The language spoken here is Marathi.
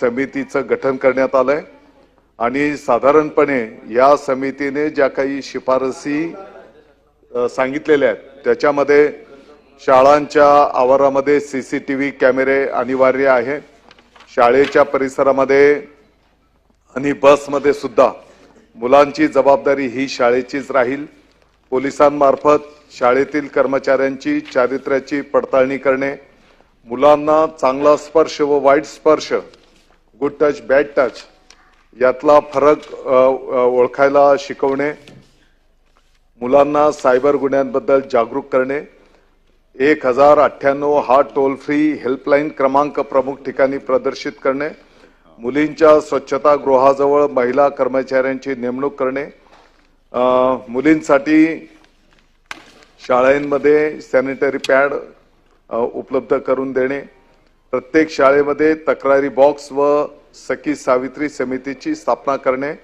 समितीचं गठन करण्यात आलंय आणि साधारणपणे या समितीने ज्या काही शिफारसी सांगितलेल्या आहेत त्याच्यामध्ये शाळांच्या आवारामध्ये सीसीटीव्ही कॅमेरे अनिवार्य आहे, शाळेच्या परिसरामध्ये आणि बसमध्ये सुद्धा मुलांची जबाबदारी ही शाळेचीच राहील। पोलिसांमार्फत शाळेतील कर्मचाऱ्यांची चारित्र्याची पडताळणी करणे, मुलांना चांगला स्पर्श व वाईट स्पर्श, गुड टच बॅड टच यातला फरक ओळखायला शिकवणे, मुलांना सायबर गुन्ह्यांबद्दल जागरूक करणे, 1098 हा टोल फ्री हेल्पलाईन क्रमांक प्रमुख ठिकाणी प्रदर्शित करणे, मुलींच्या स्वच्छतागृहाजवळ महिला कर्मचाऱ्यांची नेमणूक करणे, मुलींसाठी शाळांमध्ये सॅनिटरी पॅड उपलब्ध करून देणे, प्रत्येक शाळेमध्ये तक्रारी बॉक्स व सखी सावित्री समितीची स्थापना करणे।